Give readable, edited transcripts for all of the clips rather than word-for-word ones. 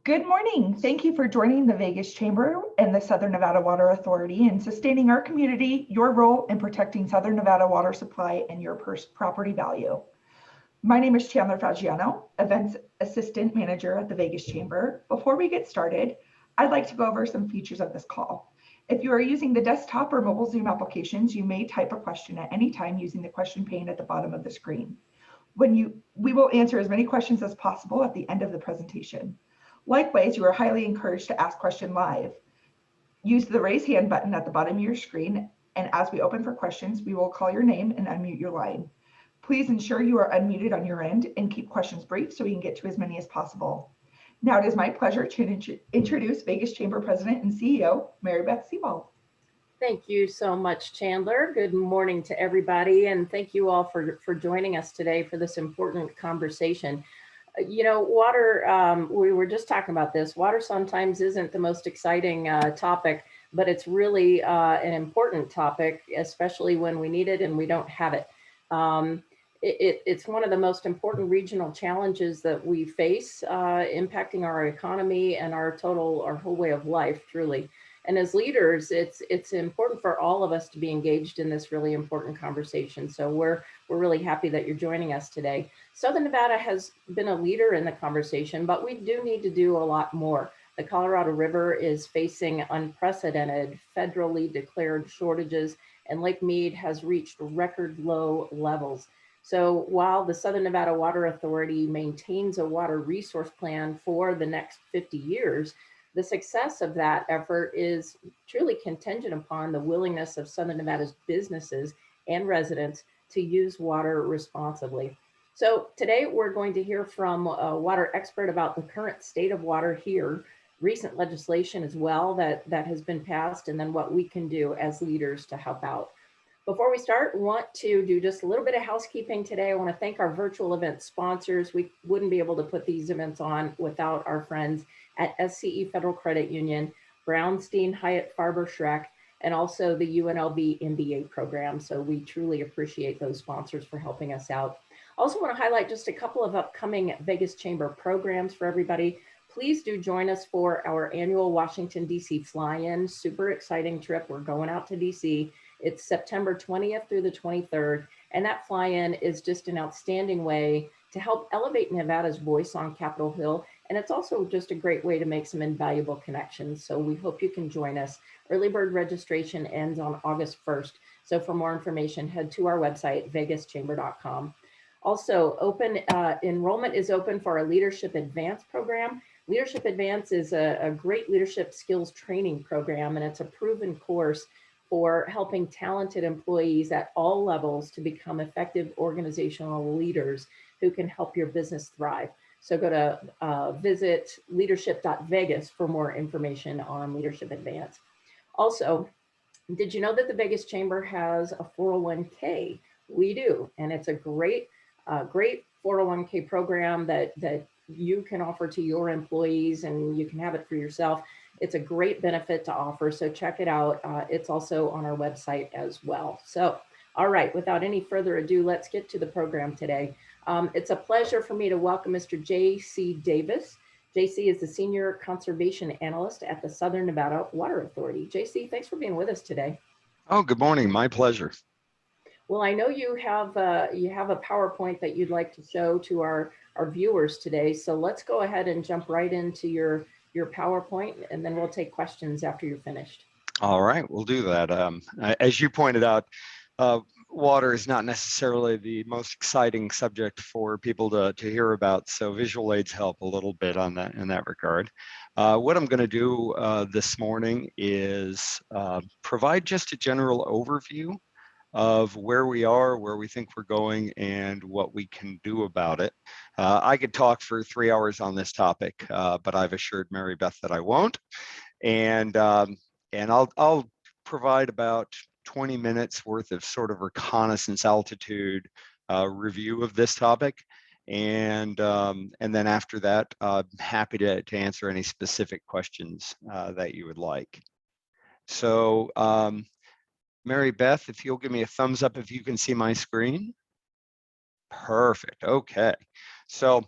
Good morning. Thank you for joining the Vegas Chamber and the Southern Nevada Water Authority in sustaining our community, your role in protecting Southern Nevada water supply and your property value. My name is Chandler Fagiano, Events Assistant Manager at the Vegas Chamber. Before we get started, I'd like to go over some features of this call. If you are using the desktop or mobile Zoom applications, you may type a question at any time using the question pane at the bottom of the screen. We will answer as many questions as possible at the end of the presentation. Likewise, you are highly encouraged to ask questions live. Use the raise hand button at the bottom of your screen, and as we open for questions, we will call your name and unmute your line. Please ensure you are unmuted on your end and keep questions brief so we can get to as many as possible. Now it is my pleasure to introduce Vegas Chamber President and CEO, Mary Beth Sebald. Thank you so much, Chandler. Good morning to everybody, and thank you all for joining us today for this important conversation. You know, water, we were just talking about this. Water sometimes isn't the most exciting topic, but it's really an important topic, especially when we need it and we don't have it. It's one of the most important regional challenges that we face, impacting our economy and our whole way of life, truly. And as leaders, it's important for all of us to be engaged in this really important conversation. So we're really happy that you're joining us today. Southern Nevada has been a leader in the conversation, but we do need to do a lot more. The Colorado River is facing unprecedented federally declared shortages, and Lake Mead has reached record low levels. So while the Southern Nevada Water Authority maintains a water resource plan for the next 50 years, the success of that effort is truly contingent upon the willingness of Southern Nevada's businesses and residents to use water responsibly. So today we're going to hear from a water expert about the current state of water here, recent legislation as well that has been passed, and then what we can do as leaders to help out. Before we start, I want to do just a little bit of housekeeping today. I want to thank our virtual event sponsors. We wouldn't be able to put these events on without our friends at SCE Federal Credit Union, Brownstein Hyatt Farber Schreck, and also the UNLV MBA program. So we truly appreciate those sponsors for helping us out. Also want to highlight just a couple of upcoming Vegas Chamber programs for everybody. Please do join us for our annual Washington, D.C. fly-in. Super exciting trip. We're going out to D.C. It's September 20th through the 23rd. And that fly-in is just an outstanding way to help elevate Nevada's voice on Capitol Hill. And it's also just a great way to make some invaluable connections. So we hope you can join us. Early bird registration ends on August 1st. So for more information, head to our website, vegaschamber.com. Also, enrollment is open for our Leadership Advance program. Leadership Advance is a great leadership skills training program, and it's a proven course for helping talented employees at all levels to become effective organizational leaders who can help your business thrive. So go to visit leadership.vegas for more information on Leadership Advance. Also, did you know that the Vegas Chamber has a 401k? We do, and it's a great 401k program that you can offer to your employees, and you can have it for yourself. It's a great benefit to offer, so check it out. It's also on our website as well. So, all right, without any further ado, let's get to the program today. It's a pleasure for me to welcome Mr. J.C. Davis. J.C. is the Senior Conservation Analyst at the Southern Nevada Water Authority. J.C., thanks for being with us today. Oh, good morning. My pleasure. Well, I know you have a PowerPoint that you'd like to show to our viewers today. So let's go ahead and jump right into your PowerPoint, and then we'll take questions after you're finished. All right, we'll do that. As you pointed out, water is not necessarily the most exciting subject for people to hear about, so visual aids help a little bit on that in that regard. What I'm going to do this morning is provide just a general overview of where we are, where we think we're going, and what we can do about it. I could talk for 3 hours on this topic, but I've assured Mary Beth that I won't. And I'll provide about 20 minutes worth of sort of reconnaissance altitude review of this topic. And then after that, happy to answer any specific questions that you would like. So Mary Beth, if you'll give me a thumbs up if you can see my screen. Perfect. Okay. So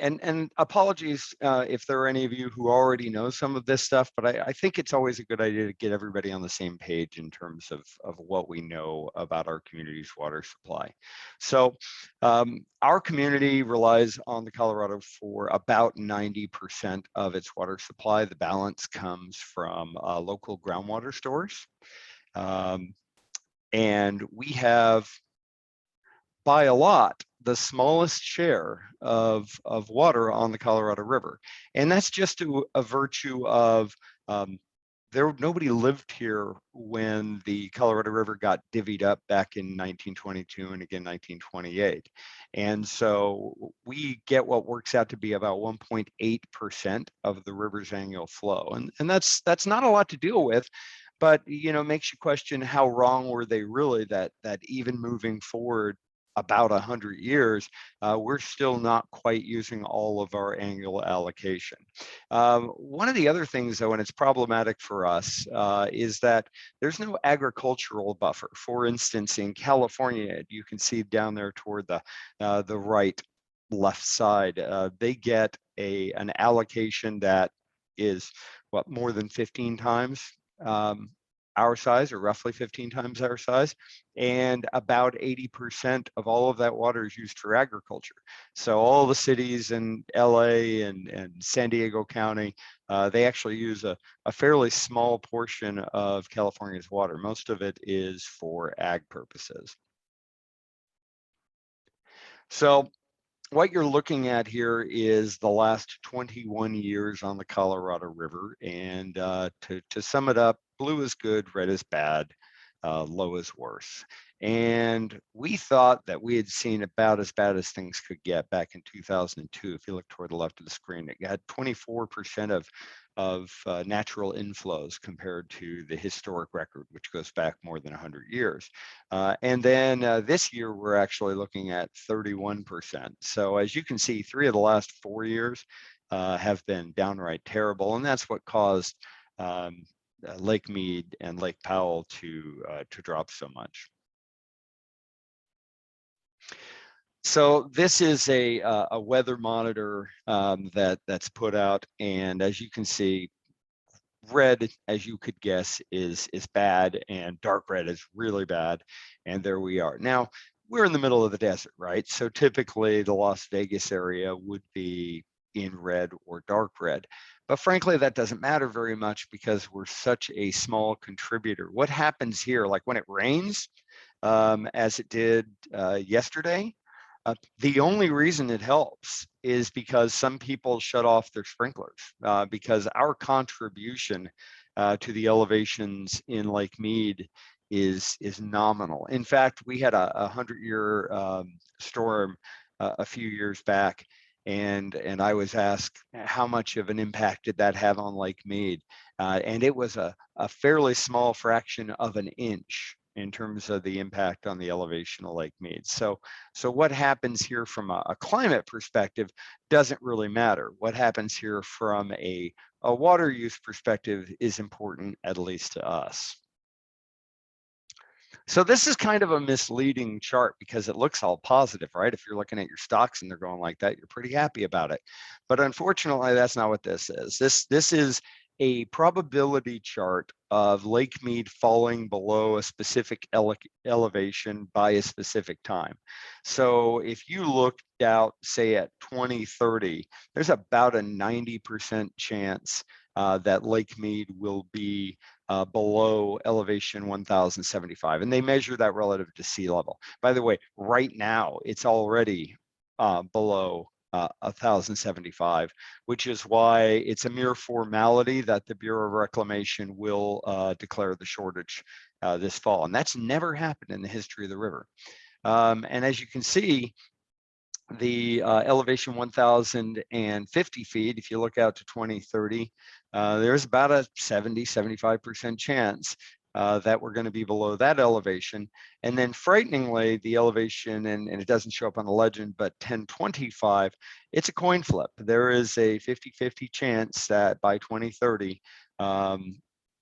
and apologies if there are any of you who already know some of this stuff, but I think it's always a good idea to get everybody on the same page in terms of what we know about our community's water supply. So our community relies on the Colorado for about 90% of its water supply. The balance comes from local groundwater stores. And we have, by a lot, the smallest share of water on the Colorado River. And that's just a virtue of nobody lived here when the Colorado River got divvied up back in 1922 and again 1928. And so we get what works out to be about 1.8% of the river's annual flow. And that's not a lot to deal with, but makes you question how wrong were they really that even moving forward about 100 years, we're still not quite using all of our annual allocation. One of the other things, though, and it's problematic for us, is that there's no agricultural buffer. For instance, in California, you can see down there toward the right left side, they get an allocation that is more than 15 times our size, or roughly 15 times our size, and about 80% of all of that water is used for agriculture. So all the cities in LA and San Diego County, they actually use a fairly small portion of California's water. Most of it is for ag purposes. So what you're looking at here is the last 21 years on the Colorado River. And to sum it up, blue is good, red is bad, low is worse. And we thought that we had seen about as bad as things could get back in 2002. If you look toward the left of the screen, it had 24% of natural inflows compared to the historic record, which goes back more than 100 years. And then this year, we're actually looking at 31%. So as you can see, 3 of the last 4 years have been downright terrible. And that's what caused Lake Mead and Lake Powell to drop so much. So this is a weather monitor that's put out, and as you can see, red, as you could guess, is bad, and dark red is really bad. And there we are. Now, we're in the middle of the desert, right? So typically the Las Vegas area would be in red or dark red. But frankly, that doesn't matter very much because we're such a small contributor. What happens here, like when it rains, as it did yesterday, the only reason it helps is because some people shut off their sprinklers, because our contribution to the elevations in Lake Mead is nominal. In fact, we had a 100-year storm a few years back, and I was asked how much of an impact did that have on Lake Mead, and it was a fairly small fraction of an inch in terms of the impact on the elevation of Lake Mead. So what happens here from a climate perspective doesn't really matter. What happens here from a water use perspective is important, at least to us. So this is kind of a misleading chart because it looks all positive, right? If you're looking at your stocks and they're going like that, you're pretty happy about it. But unfortunately, that's not what this is. This is a probability chart of Lake Mead falling below a specific elevation by a specific time. So if you looked out, say at 2030, there's about a 90% chance that Lake Mead will be below elevation 1075, and they measure that relative to sea level. By the way, right now it's already below 1075, which is why it's a mere formality that the Bureau of Reclamation will declare the shortage this fall, and that's never happened in the history of the river. And as you can see, the elevation 1050 feet, if you look out to 2030, there's about a 75% chance that we're going to be below that elevation. And then frighteningly, the elevation, and it doesn't show up on the legend, but 1025, it's a coin flip. There is a 50-50 chance that by 2030,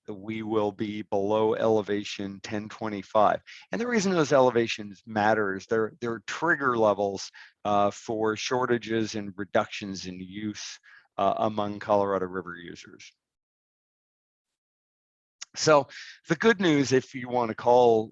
we will be below elevation 1025. And the reason those elevations matter is they're trigger levels for shortages and reductions in use among Colorado River users. So the good news, if you want to call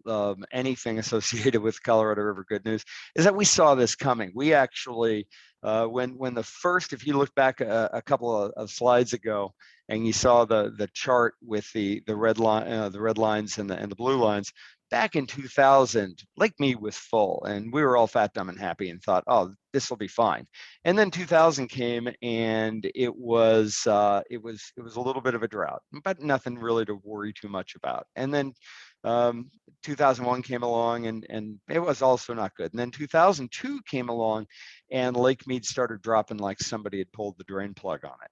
anything associated with Colorado River good news, is that we saw this coming. We actually, when the first, if you look back a couple of slides ago, and you saw the chart with the red line, the red lines and the blue lines, back in 2000, Lake Mead was full, and we were all fat, dumb, and happy, and thought, "Oh, this will be fine." And then 2000 came, and it was a little bit of a drought, but nothing really to worry too much about. And then 2001 came along, and it was also not good. And then 2002 came along, and Lake Mead started dropping like somebody had pulled the drain plug on it.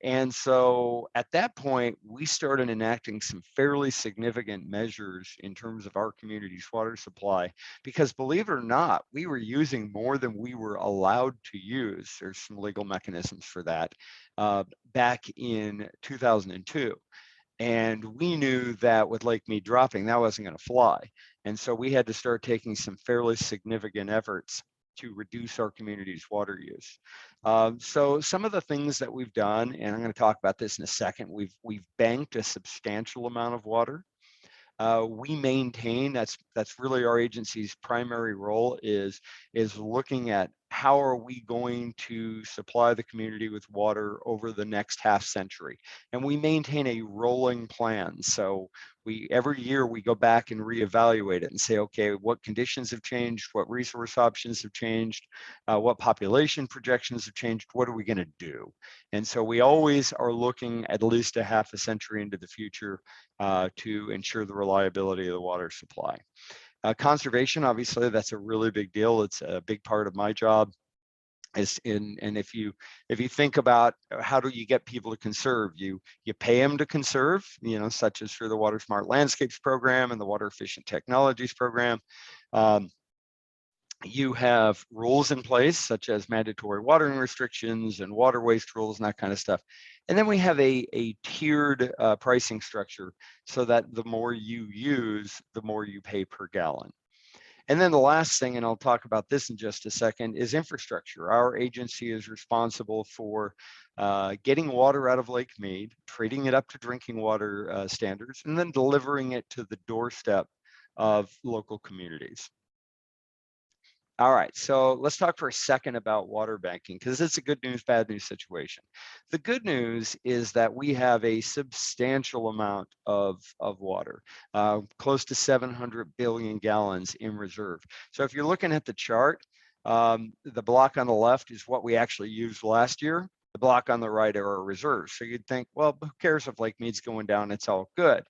And so at that point, we started enacting some fairly significant measures in terms of our community's water supply, because believe it or not, we were using more than we were allowed to use. There's some legal mechanisms for that back in 2002. And we knew that with Lake Mead dropping, that wasn't going to fly. And so we had to start taking some fairly significant efforts to reduce our community's water use. So some of the things that we've done, and I'm going to talk about this in a second, we've banked a substantial amount of water. We maintain, that's really our agency's primary role, is looking at how are we going to supply the community with water over the next half century. And we maintain a rolling plan. So every year we go back and reevaluate it and say, okay, what conditions have changed, what resource options have changed, what population projections have changed, what are we going to do? And so we always are looking at least a half a century into the future to ensure the reliability of the water supply. Conservation, obviously, that's a really big deal. It's a big part of my job. And if you think about how do you get people to conserve, you pay them to conserve, such as through the Water Smart Landscapes program and the Water Efficient Technologies program. You have rules in place, such as mandatory watering restrictions and water waste rules and that kind of stuff. And then we have a tiered pricing structure so that the more you use, the more you pay per gallon. And then the last thing, and I'll talk about this in just a second, is infrastructure. Our agency is responsible for getting water out of Lake Mead, treating it up to drinking water standards, and then delivering it to the doorstep of local communities. All right, so let's talk for a second about water banking, because it's a good news, bad news situation. The good news is that we have a substantial amount of water, close to 700 billion gallons in reserve. So if you're looking at the chart, the block on the left is what we actually used last year. The block on the right are our reserves. So you'd think, well, who cares if Lake Mead's going down, it's all good.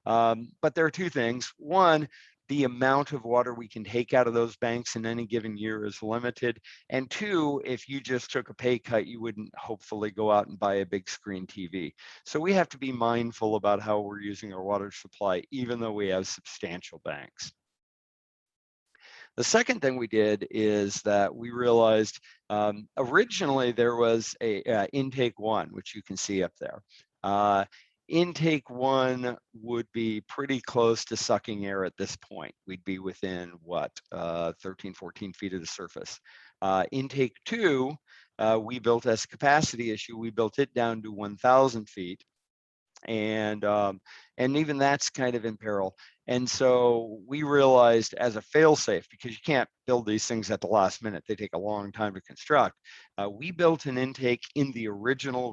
But there are two things. One, the amount of water we can take out of those banks in any given year is limited. And two, if you just took a pay cut, you wouldn't hopefully go out and buy a big screen TV. So we have to be mindful about how we're using our water supply, even though we have substantial banks. The second thing we did is that we realized originally there was a intake 1, which you can see up there. Intake 1 would be pretty close to sucking air at this point. We'd be within what, 13, 14 feet of the surface. Intake 2, we built as a capacity issue, we built it down to 1,000 feet. And even that's kind of in peril. And so we realized as a fail-safe, because you can't build these things at the last minute, they take a long time to construct, we built an intake in the original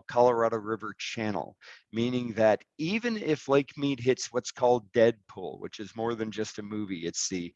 Colorado River channel, meaning that even if Lake Mead hits what's called Deadpool, which is more than just a movie, it's the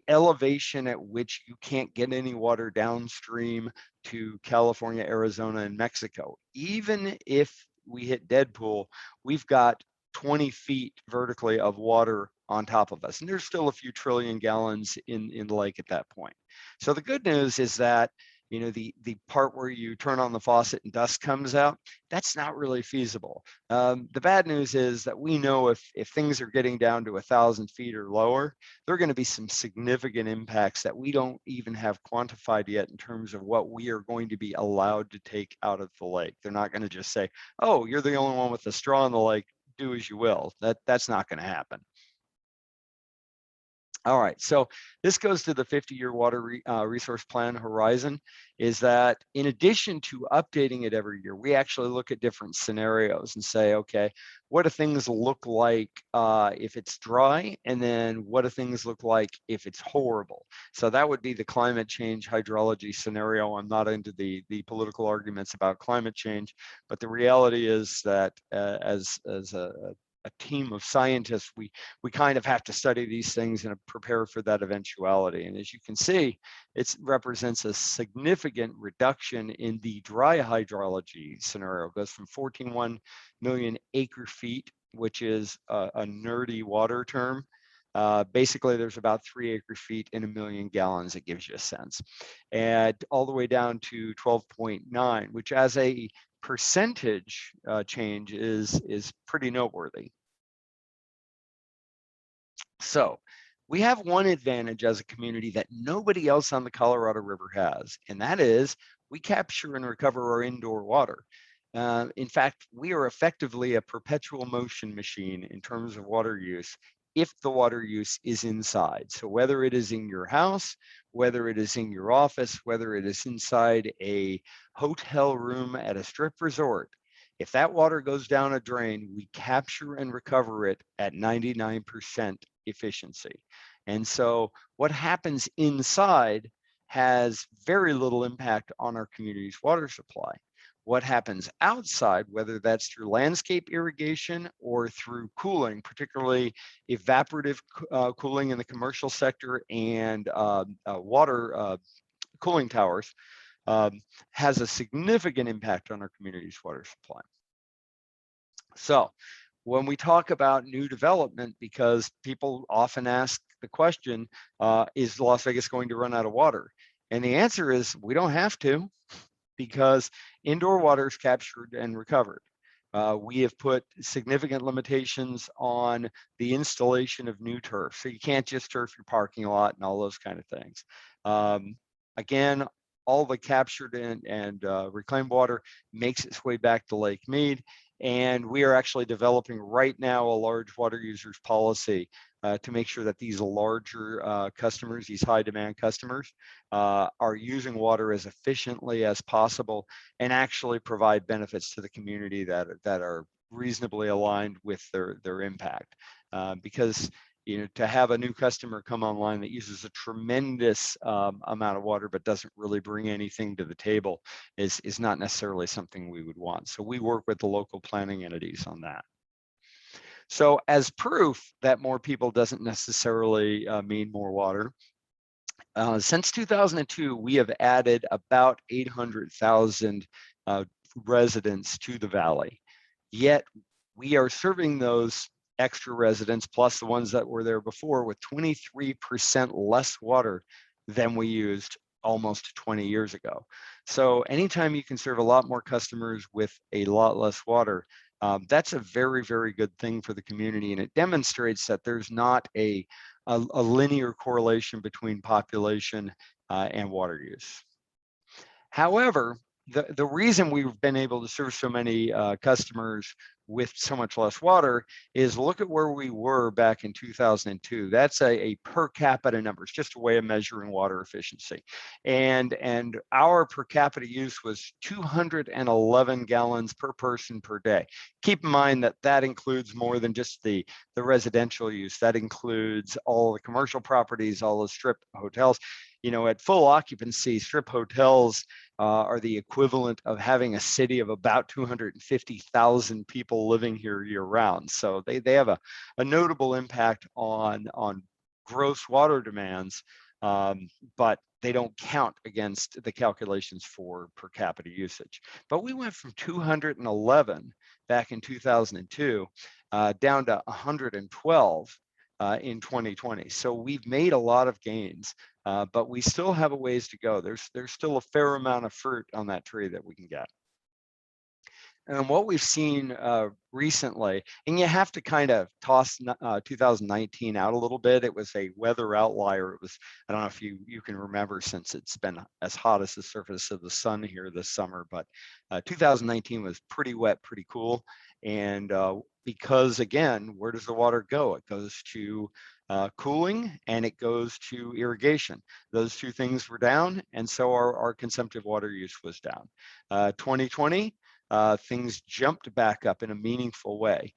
elevation at which you can't get any water downstream to California, Arizona, and Mexico. Even if we hit Deadpool, we've got 20 feet vertically of water on top of us. And there's still a few trillion gallons in the lake at that point. So the good news is that, you know, the part where you turn on the faucet and dust comes out, that's not really feasible. The bad news is that we know if things are getting down to 1,000 feet or lower, there are going to be some significant impacts that we don't even have quantified yet in terms of what we are going to be allowed to take out of the lake. They're not going to just say, oh, you're the only one with a straw in the lake, do as you will. That's not going to happen. All right, so this goes to the 50-year water resource plan horizon, is that in addition to updating it every year, we actually look at different scenarios and say, okay, what do things look like if it's dry? And then what do things look like if it's horrible? So that would be the climate change hydrology scenario. I'm not into the political arguments about climate change, but the reality is that as a team of scientists, we kind of have to study these things and prepare for that eventuality. And as you can see, it represents a significant reduction in the dry hydrology scenario. It goes from 14.1 million acre feet, which is a nerdy water term. Basically, there's about 3 acre feet in 1 million gallons. It gives you a sense. And all the way down to 12.9, which as a percentage change is pretty noteworthy. So we have one advantage as a community that nobody else on the Colorado River has, and that is we capture and recover our indoor water. In fact, we are effectively a perpetual motion machine in terms of water use if the water use is inside. So whether it is in your house, whether it is in your office, whether it is inside a hotel room at a strip resort, if that water goes down a drain, we capture and recover it at 99% efficiency. And so what happens inside has very little impact on our community's water supply. What happens outside, whether that's through landscape irrigation or through cooling, particularly evaporative cooling in the commercial sector and water cooling towers, has a significant impact on our community's water supply. So when we talk about new development, because people often ask the question, is Las Vegas going to run out of water? And the answer is we don't have to, because indoor water is captured and recovered. We have put significant limitations on the installation of new turf. So you can't just turf your parking lot and all those kind of things. Again, all the captured and reclaimed water makes its way back to Lake Mead. And we are actually developing right now a large water users policy to make sure that these larger customers, these high demand customers, are using water as efficiently as possible and actually provide benefits to the community that are reasonably aligned with their impact. Because to have a new customer come online that uses a tremendous amount of water but doesn't really bring anything to the table is not necessarily something we would want. So we work with the local planning entities on that. So as proof that more people doesn't necessarily mean more water, since 2002, we have added about 800,000 residents to the valley. Yet we are serving those extra residents, plus the ones that were there before, with 23% less water than we used almost 20 years ago. So anytime you can serve a lot more customers with a lot less water, that's a very, very good thing for the community. And it demonstrates that there's not a linear correlation between population and water use. However, the reason we've been able to serve so many customers with so much less water is look at where we were back in 2002. That's a per capita number. It's just a way of measuring water efficiency. And our per capita use was 211 gallons per person per day. Keep in mind that that includes more than just the residential use. That includes all the commercial properties, all the strip hotels. At full occupancy, strip hotels are the equivalent of having a city of about 250,000 people living here year round. So they have a notable impact on gross water demands, but they don't count against the calculations for per capita usage. But we went from 211 back in 2002 down to 112 in 2020. So we've made a lot of gains, but we still have a ways to go. There's still a fair amount of fruit on that tree that we can get. And what we've seen recently, and you have to kind of toss 2019 out a little bit. It was a weather outlier. It was, I don't know if you can remember, since it's been as hot as the surface of the sun here this summer, but 2019 was pretty wet, pretty cool. And because, again, where does the water go? It goes to cooling, and it goes to irrigation. Those two things were down, and so our consumptive water use was down. 2020, things jumped back up in a meaningful way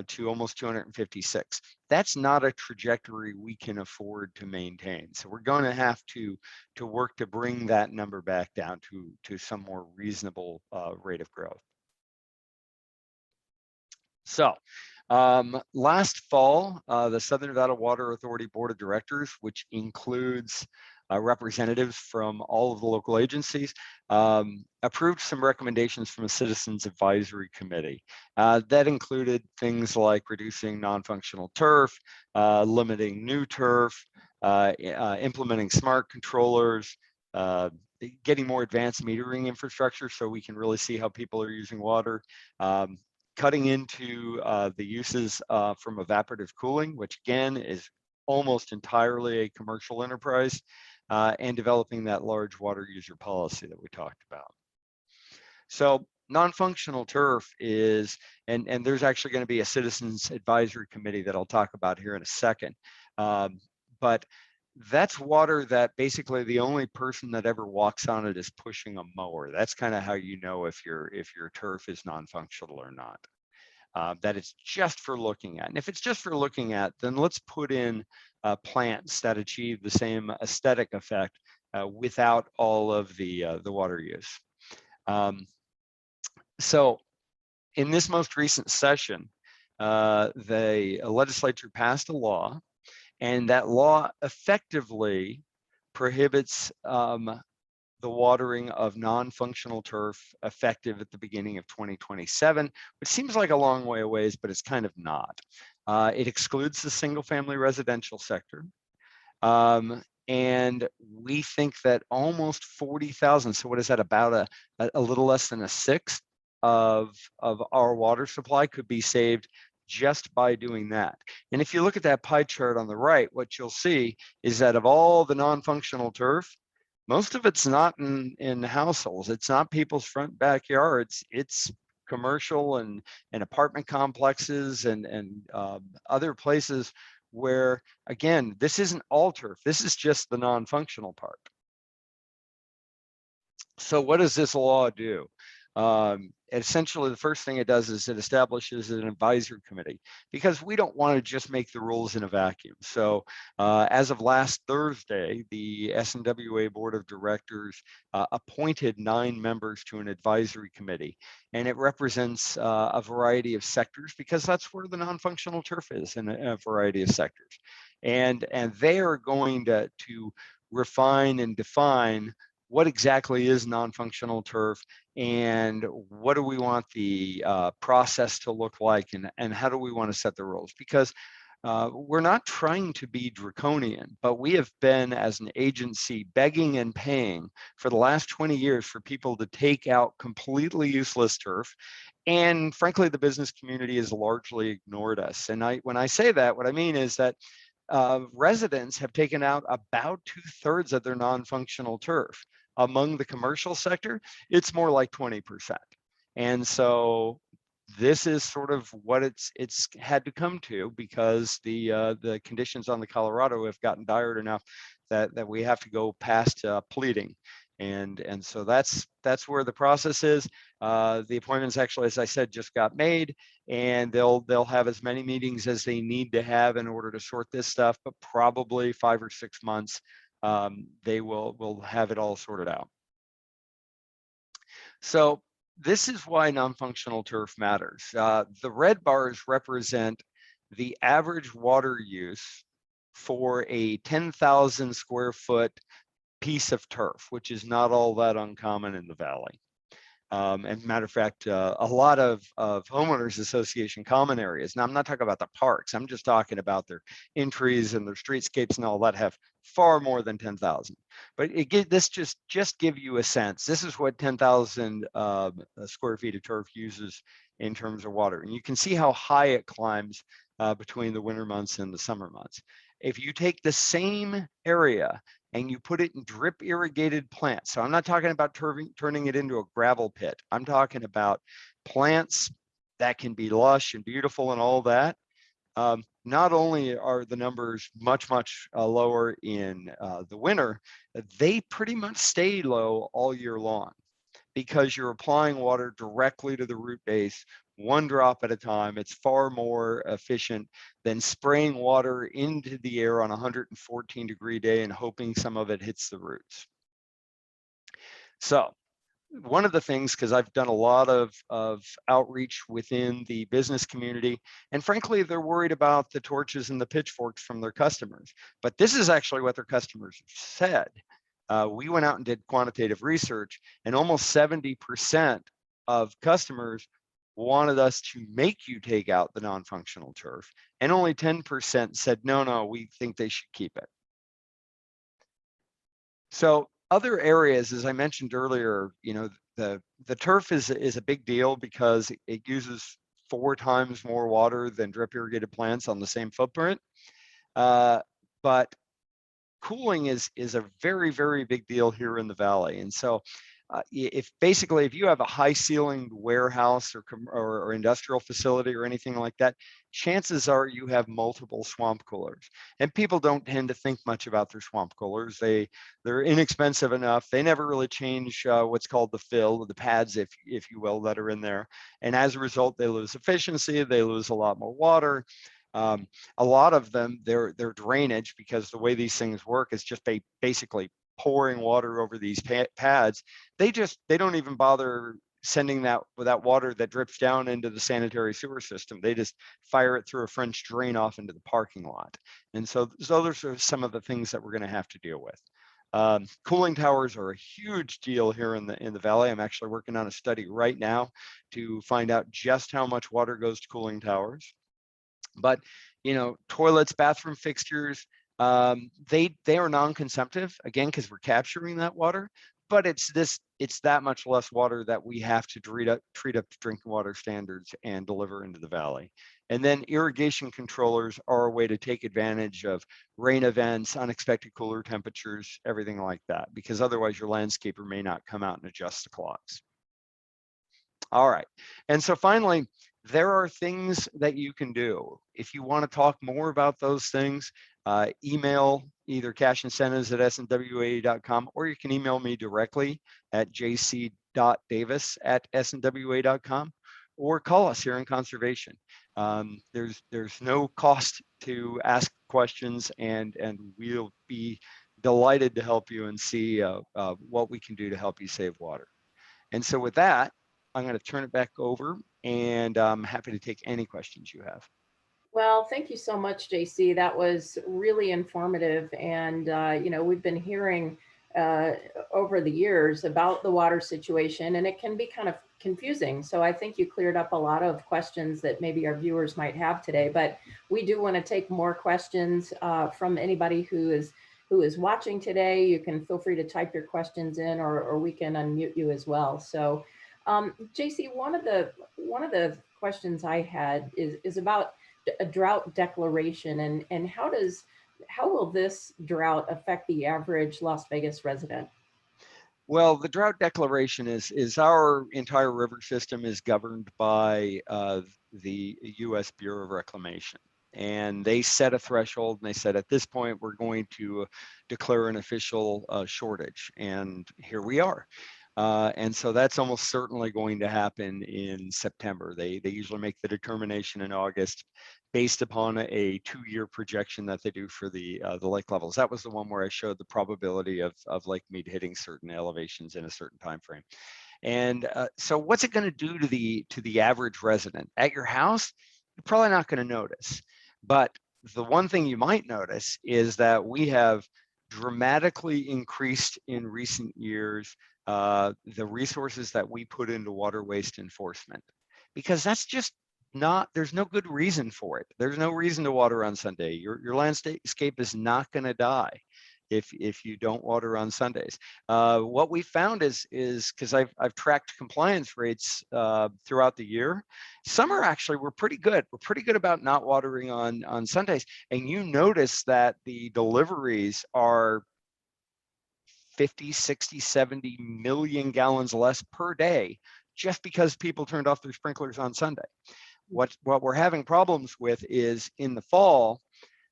to almost 256. That's not a trajectory we can afford to maintain. So we're going to have to work to bring that number back down to some more reasonable rate of growth. So last fall, the Southern Nevada Water Authority Board of Directors, which includes representatives from all of the local agencies, approved some recommendations from a Citizens Advisory Committee. That included things like reducing non-functional turf, limiting new turf, implementing smart controllers, getting more advanced metering infrastructure so we can really see how people are using water, cutting into the uses from evaporative cooling, which again is almost entirely a commercial enterprise, and developing that large water user policy that we talked about. So non-functional turf is, and there's actually going to be a Citizens Advisory Committee that I'll talk about here in a second, but that's water that basically the only person that ever walks on it is pushing a mower. That's kind of how you know if your turf is non-functional or not. That it's just for looking at. And if it's just for looking at, then let's put in plants that achieve the same aesthetic effect without all of the water use. So in this most recent session, the legislature passed a law, and that law effectively prohibits the watering of non-functional turf effective at the beginning of 2027, which seems like a long way away, but it's kind of not. It excludes the single-family residential sector. And we think that almost 40,000, so what is that, about a little less than a sixth of our water supply could be saved just by doing that. And if you look at that pie chart on the right, what you'll see is that of all the non-functional turf, most of it's not in households. It's not people's front backyards. It's commercial and apartment complexes and other places where, again, this isn't all turf. This is just the non-functional part. So what does this law do? Essentially, the first thing it does is it establishes an advisory committee, because we don't want to just make the rules in a vacuum. So as of last Thursday, the SNWA Board of Directors appointed 9 members to an advisory committee, and it represents a variety of sectors, because that's where the non-functional turf is, in a variety of sectors. And they are going to refine and define what exactly is non-functional turf, and what do we want the process to look like, and how do we want to set the rules? Because we're not trying to be draconian, but we have been, as an agency, begging and paying for the last 20 years for people to take out completely useless turf. And frankly, the business community has largely ignored us. And when I say that, what I mean is that residents have taken out about 2/3 of their non-functional turf. Among the commercial sector, it's more like 20%. And so this is sort of what it's had to come to, because the conditions on the Colorado have gotten dire enough that we have to go past pleading. And so that's where the process is. The appointments actually, as I said, just got made, and they'll have as many meetings as they need to have in order to sort this stuff, but probably 5 or 6 months they will have it all sorted out. So this is why non-functional turf matters. The red bars represent the average water use for a 10,000 square foot piece of turf, which is not all that uncommon in the valley. And matter of fact, a lot of homeowners association common areas. Now, I'm not talking about the parks. I'm just talking about their entries and their streetscapes and all that have far more than 10,000. But this just give you a sense. This is what 10,000 square feet of turf uses in terms of water. And you can see how high it climbs between the winter months and the summer months. If you take the same area and you put it in drip irrigated plants. So I'm not talking about turning it into a gravel pit. I'm talking about plants that can be lush and beautiful and all that. Not only are the numbers much lower in the winter, they pretty much stay low all year long because you're applying water directly to the root base, one drop at a time. It's far more efficient than spraying water into the air on a 114-degree day and hoping some of it hits the roots. So one of the things, because I've done a lot of outreach within the business community, and frankly, they're worried about the torches and the pitchforks from their customers. But this is actually what their customers said. We went out and did quantitative research, and almost 70% of customers wanted us to make you take out the non-functional turf, and only 10% said, no, we think they should keep it. So other areas, as I mentioned earlier, the turf is a big deal because it uses 4 times more water than drip irrigated plants on the same footprint. But cooling is a very big deal here in the valley. And so if you have a high ceilinged warehouse or industrial facility or anything like that, chances are you have multiple swamp coolers. And people don't tend to think much about their swamp coolers. They're inexpensive enough. They never really change what's called the fill, the pads, if you will, that are in there. And as a result, they lose efficiency. They lose a lot more water. A lot of them, their drainage, because the way these things work is just basically pouring water over these pads. They don't even bother sending that water that drips down into the sanitary sewer system. They just fire it through a French drain off into the parking lot. And so those are some of the things that we're going to have to deal with. Cooling towers are a huge deal here in the valley. I'm actually working on a study right now to find out just how much water goes to cooling towers. But toilets, bathroom fixtures, they are non-consumptive, again, because we're capturing that water. But it's that much less water that we have to treat up to drinking water standards and deliver into the valley. And then irrigation controllers are a way to take advantage of rain events, unexpected cooler temperatures, everything like that, because otherwise your landscaper may not come out and adjust the clocks. All right, and so finally, there are things that you can do. If you want to talk more about those things, email either cashincentives@snwa.com, or you can email me directly at jc.davis@snwa.com, or call us here in conservation. There's no cost to ask questions, and we'll be delighted to help you and see what we can do to help you save water. And so with that, I'm going to turn it back over, and I'm happy to take any questions you have. Well, thank you so much, JC. That was really informative. And, we've been hearing over the years about the water situation, and it can be kind of confusing. So I think you cleared up a lot of questions that maybe our viewers might have today. But we do want to take more questions from anybody who is watching today. You can feel free to type your questions in, or we can unmute you as well. So JC, one of the questions I had is about a drought declaration, and how will this drought affect the average Las Vegas resident? Well, the drought declaration is our entire river system is governed by the U.S. Bureau of Reclamation. And they set a threshold, and they said, at this point, we're going to declare an official shortage. And here we are. And so that's almost certainly going to happen in September. They usually make the determination in August based upon a 2-year projection that they do for the lake levels. That was the one where I showed the probability of Lake Mead hitting certain elevations in a certain time frame. And so what's it going to do to the average resident? At your house, you're probably not going to notice. But the one thing you might notice is that we have dramatically increased in recent years the resources that we put into water waste enforcement, because that's just not, there's no good reason for it. There's no reason to water on Sunday. Your landscape is not going to die if you don't water on Sundays. What we found is because I've tracked compliance rates throughout the year. Summer actually we're pretty good. We're pretty good about not watering on Sundays. And you notice that the deliveries are 50, 60, 70 million gallons less per day just because people turned off their sprinklers on Sunday. What we're having problems with is in the fall,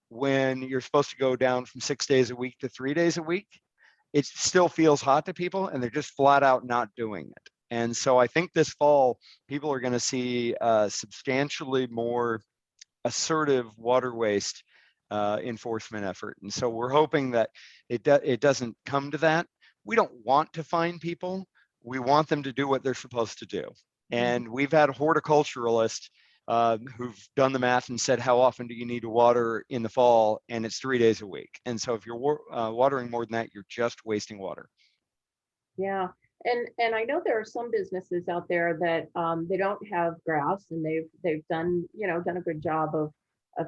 when you're supposed to go down from 6 days a week to 3 days a week, it still feels hot to people and they're just flat out not doing it. And so I think this fall, people are going to see substantially more assertive water waste enforcement effort. And so we're hoping that it doesn't come to that. We don't want to fine people. We want them to do what they're supposed to do. And we've had horticulturalists who've done the math and said, how often do you need to water in the fall? And it's 3 days a week. And so if you're watering more than that, you're just wasting water. Yeah. And I know there are some businesses out there that they don't have grass, and they've done a good job of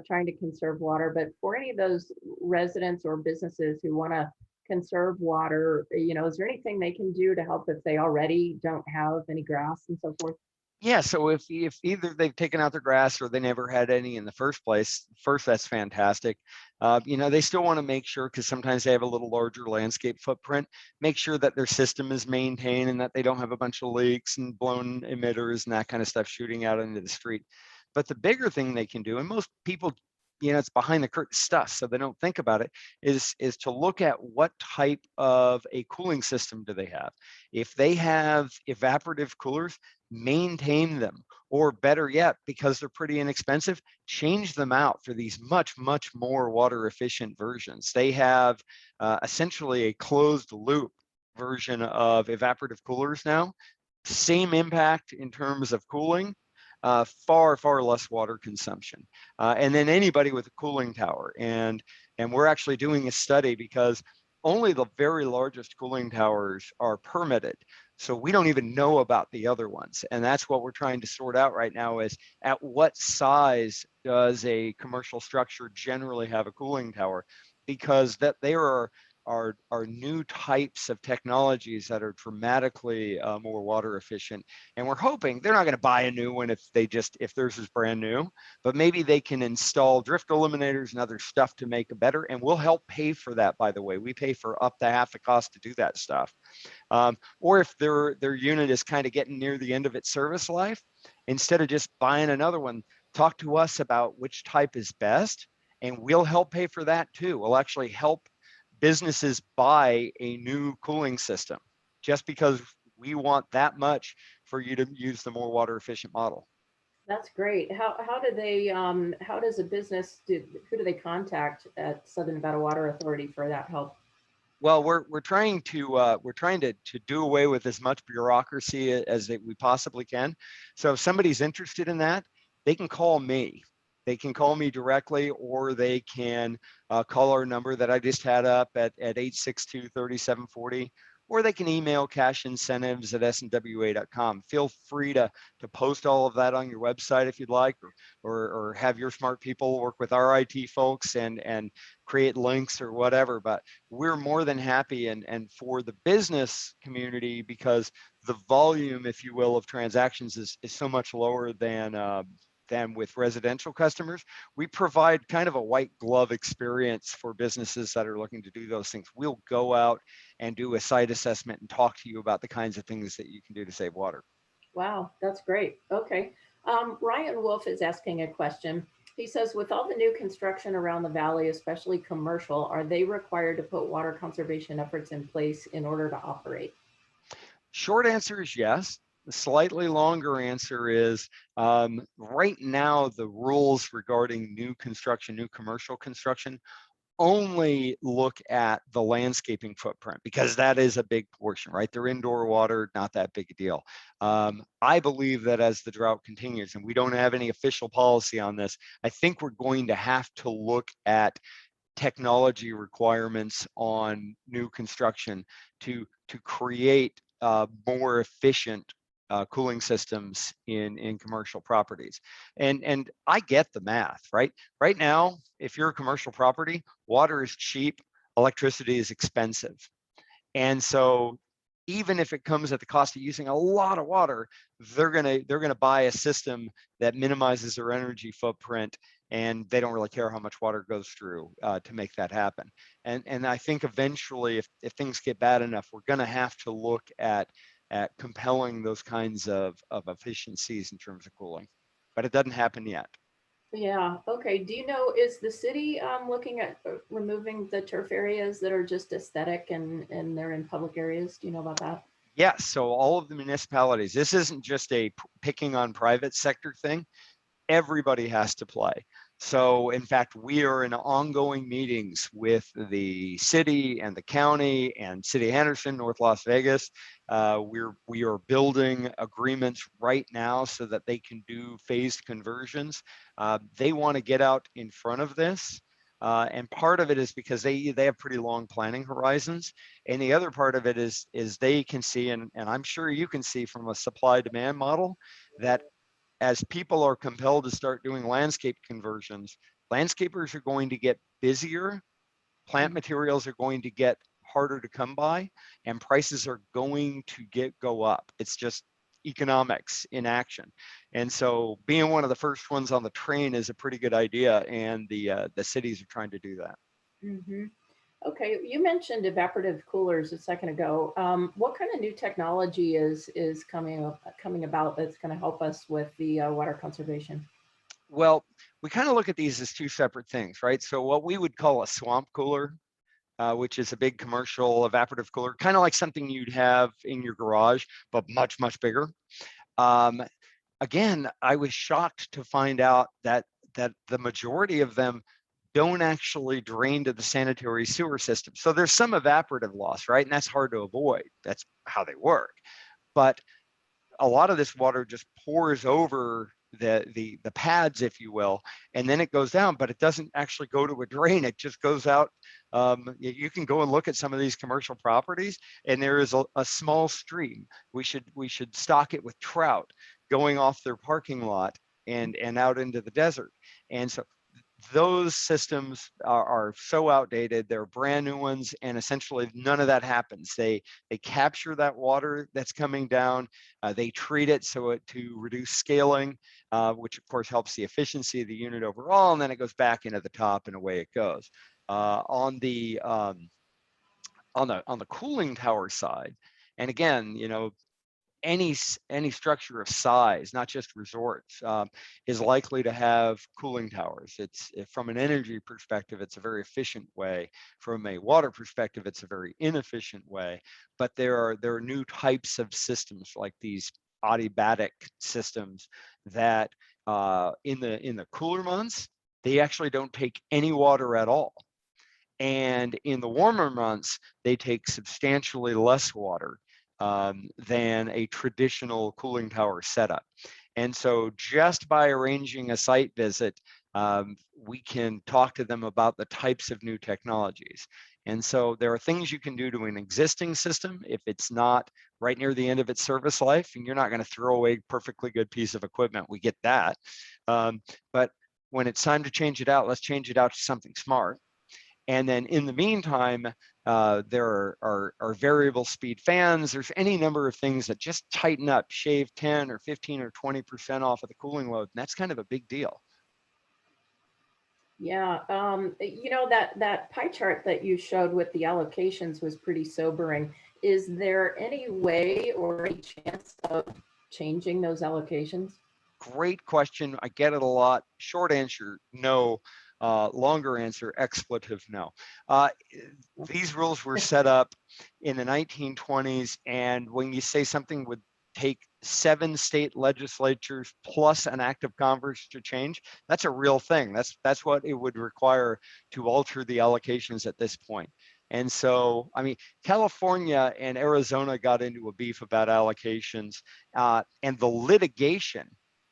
trying to conserve water. But for any of those residents or businesses who want to conserve water, is there anything they can do to help if they already don't have any grass and so forth? Yeah, so if either they've taken out their grass or they never had any in the first place, that's fantastic. They still want to make sure, because sometimes they have a little larger landscape footprint, make sure that their system is maintained and that they don't have a bunch of leaks and blown emitters and that kind of stuff shooting out into the street. But the bigger thing they can do, and most people, it's behind the curtain stuff, so they don't think about it, is to look at what type of a cooling system do they have. If they have evaporative coolers, maintain them, or better yet, because they're pretty inexpensive, change them out for these much, much more water efficient versions. They have essentially a closed loop version of evaporative coolers now. Same impact in terms of cooling, far, far less water consumption. And then anybody with a cooling tower. And we're actually doing a study because only the very largest cooling towers are permitted. So we don't even know about the other ones. And that's what we're trying to sort out right now, is at what size does a commercial structure generally have a cooling tower? Because that there are new types of technologies that are dramatically more water efficient. And we're hoping they're not going to buy a new one if theirs is brand new, but maybe they can install drift eliminators and other stuff to make it better. And we'll help pay for that, by the way. We pay for up to half the cost to do that stuff. Or if their unit is kind of getting near the end of its service life, instead of just buying another one, talk to us about which type is best, and we'll help pay for that too. We'll actually help businesses buy a new cooling system just because we want that much for you to use the more water efficient model. That's great. How do they how does a business who do they contact at Southern Nevada Water Authority for that help? Well, we're trying to do away with as much bureaucracy as we possibly can. So if somebody's interested in that, they can call me. They can call me directly, or they can call our number that I just had up at 862-3740, or they can email cashincentives@snwa.com. Feel free to post all of that on your website if you'd like, or have your smart people work with our IT folks and create links or whatever. But we're more than happy, and for the business community, because the volume, if you will, of transactions is so much lower than with residential customers, we provide kind of a white glove experience for businesses that are looking to do those things. We'll go out and do a site assessment and talk to you about the kinds of things that you can do to save water. Wow, that's great. Okay. Ryan Wolf is asking a question. He says, with all the new construction around the valley, especially commercial, are they required to put water conservation efforts in place in order to operate? Short answer is yes. The slightly longer answer is right now, the rules regarding new construction, new commercial construction, only look at the landscaping footprint, because that is a big portion, right? They're indoor water, not that big a deal. I believe that as the drought continues, and we don't have any official policy on this, I think we're going to have to look at technology requirements on new construction to create more efficient cooling systems in commercial properties. And I get the math, right? Right now, if you're a commercial property, water is cheap, electricity is expensive. And so even if it comes at the cost of using a lot of water, they're gonna buy a system that minimizes their energy footprint, and they don't really care how much water goes through to make that happen. And I think eventually, if things get bad enough, we're gonna have to look at compelling those kinds of efficiencies in terms of cooling, but it doesn't happen yet. Yeah, okay. Do you know, is the city looking at removing the turf areas that are just aesthetic and they're in public areas? Do you know about that? Yes, so all of the municipalities, this isn't just a picking on private sector thing. Everybody has to play. So in fact, we are in ongoing meetings with the city and the county and City of Henderson, North Las Vegas. We are building agreements right now so that they can do phased conversions. They want to get out in front of this. And part of it is because they have pretty long planning horizons. And the other part of it is they can see, and I'm sure you can see from a supply demand model, that as people are compelled to start doing landscape conversions, landscapers are going to get busier, plant materials are going to get harder to come by, and prices are going to go up. It's just economics in action. And so being one of the first ones on the train is a pretty good idea, and the cities are trying to do that. Mm-hmm. Okay, you mentioned evaporative coolers a second ago. What kind of new technology is coming about that's going to help us with the water conservation? Well, we kind of look at these as two separate things, right? So what we would call a swamp cooler, which is a big commercial evaporative cooler, kind of like something you'd have in your garage, but much, much bigger. Again, I was shocked to find out that the majority of them don't actually drain to the sanitary sewer system. So there's some evaporative loss, right? And that's hard to avoid. That's how they work. But a lot of this water just pours over the pads, if you will, and then it goes down, but it doesn't actually go to a drain. It just goes out. You can go and look at some of these commercial properties, and there is a small stream. We should stock it with trout going off their parking lot and out into the desert. And so those systems are so outdated. They're brand new ones, and essentially none of that happens. They capture that water that's coming down. They treat it to reduce scaling, which of course helps the efficiency of the unit overall, and then it goes back into the top, and away it goes. On the cooling tower side, and again, any structure of size, not just resorts, is likely to have cooling towers. From an energy perspective, it's a very efficient way. From a water perspective, it's a very inefficient way. But there are new types of systems like these adiabatic systems that in the cooler months, they actually don't take any water at all. And in the warmer months, they take substantially less water than a traditional cooling tower setup. And so just by arranging a site visit, we can talk to them about the types of new technologies. And so there are things you can do to an existing system if it's not right near the end of its service life, and you're not going to throw away a perfectly good piece of equipment. We get that. But when it's time to change it out, let's change it out to something smart. And then in the meantime, there are variable speed fans. There's any number of things that just tighten up, shave 10 or 15 or 20% off of the cooling load. And that's kind of a big deal. Yeah, that pie chart that you showed with the allocations was pretty sobering. Is there any way or any chance of changing those allocations? Great question. I get it a lot. Short answer, no. Longer answer, expletive, no. These rules were set up in the 1920s, and when you say something would take 7 state legislatures plus an act of Congress to change, that's a real thing. That's what it would require to alter the allocations at this point. And so, I mean, California and Arizona got into a beef about allocations, and the litigation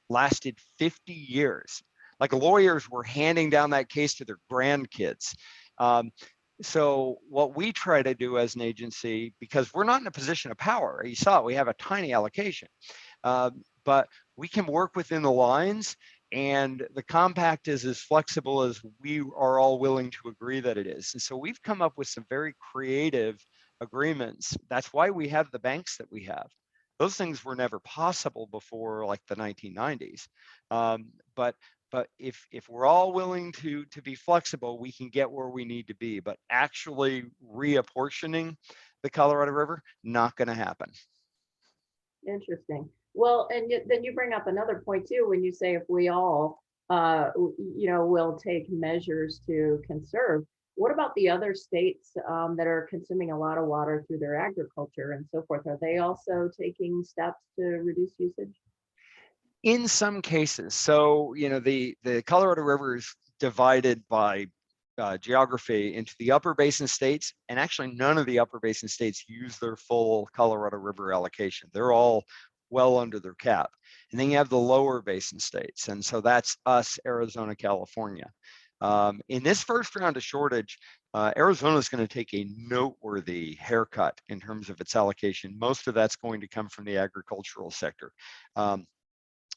lasted 50 years. Like lawyers were handing down that case to their grandkids. So what we try to do as an agency, because we're not in a position of power, you saw it, we have a tiny allocation, but we can work within the lines, and the compact is as flexible as we are all willing to agree that it is. And so we've come up with some very creative agreements. That's why we have the banks that we have. Those things were never possible before like the 1990s. But if we're all willing to be flexible, we can get where we need to be. But actually reapportioning the Colorado River, not going to happen. Interesting. Well, and then you bring up another point too, when you say if we all, will take measures to conserve. What about the other states that are consuming a lot of water through their agriculture and so forth? Are they also taking steps to reduce usage? In some cases. So, the Colorado River is divided by geography into the upper basin states, and actually none of the upper basin states use their full Colorado River allocation. They're all well under their cap. And then you have the lower basin states. And so that's us, Arizona, California. In this first round of shortage, Arizona is going to take a noteworthy haircut in terms of its allocation. Most of that's going to come from the agricultural sector.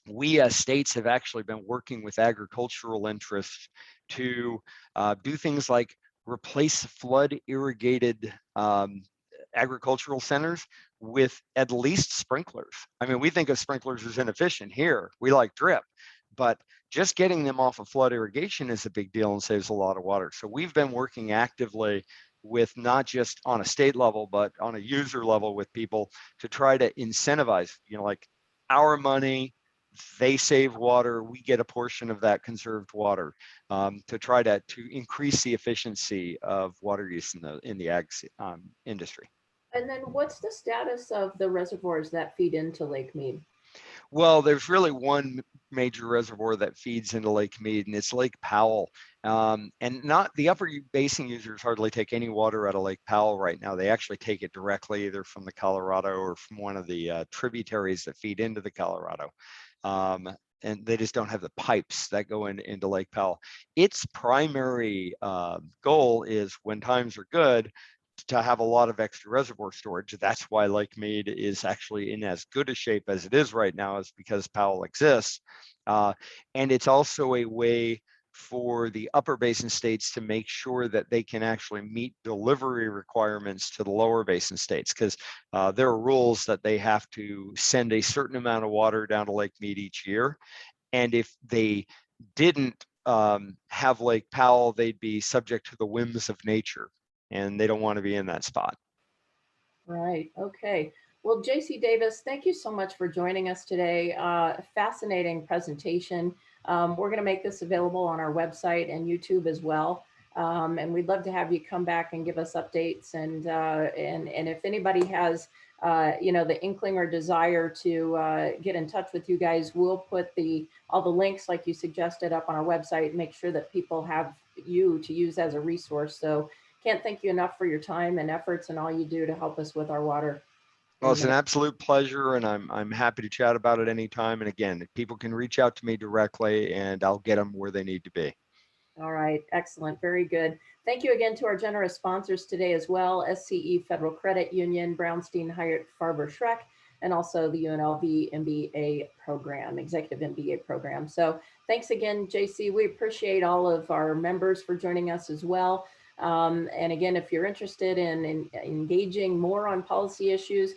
We as states have actually been working with agricultural interests to do things like replace flood irrigated agricultural centers with at least sprinklers. I mean, we think of sprinklers as inefficient here. We like drip, but just getting them off of flood irrigation is a big deal and saves a lot of water. So we've been working actively with not just on a state level, but on a user level with people to try to incentivize, like our money, they save water, we get a portion of that conserved water, to try to increase the efficiency of water use in the ag industry. And then what's the status of the reservoirs that feed into Lake Mead? Well, there's really one major reservoir that feeds into Lake Mead, and it's Lake Powell. And not the upper basin users hardly take any water out of Lake Powell right now. They actually take it directly either from the Colorado or from one of the tributaries that feed into the Colorado. And they just don't have the pipes that go into Lake Powell. Its primary goal is, when times are good, to have a lot of extra reservoir storage. That's why Lake Mead is actually in as good a shape as it is right now, is because Powell exists. And it's also a way for the upper basin states to make sure that they can actually meet delivery requirements to the lower basin states, because there are rules that they have to send a certain amount of water down to Lake Mead each year. And if they didn't have Lake Powell, they'd be subject to the whims of nature, and they don't want to be in that spot. Right. Okay. Well, JC Davis, thank you so much for joining us today. Fascinating presentation. We're going to make this available on our website and YouTube as well. And we'd love to have you come back and give us updates. And if anybody has, the inkling or desire to get in touch with you guys, we'll put all the links like you suggested up on our website. Make sure that people have you to use as a resource. So can't thank you enough for your time and efforts and all you do to help us with our water. Well, it's an absolute pleasure, and I'm happy to chat about it anytime. And again, people can reach out to me directly, and I'll get them where they need to be. All right, excellent, very good. Thank you again to our generous sponsors today as well: SCE Federal Credit Union, Brownstein Hyatt Farber Schreck, and also the UNLV MBA program, Executive MBA program. So thanks again, JC. We appreciate all of our members for joining us as well. And again, if you're interested in engaging more on policy issues,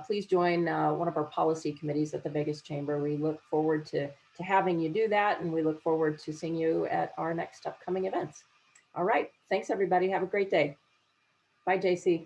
please join one of our policy committees at the Vegas Chamber. We look forward to having you do that, and we look forward to seeing you at our next upcoming events. All right, thanks everybody. Have a great day. Bye, JC.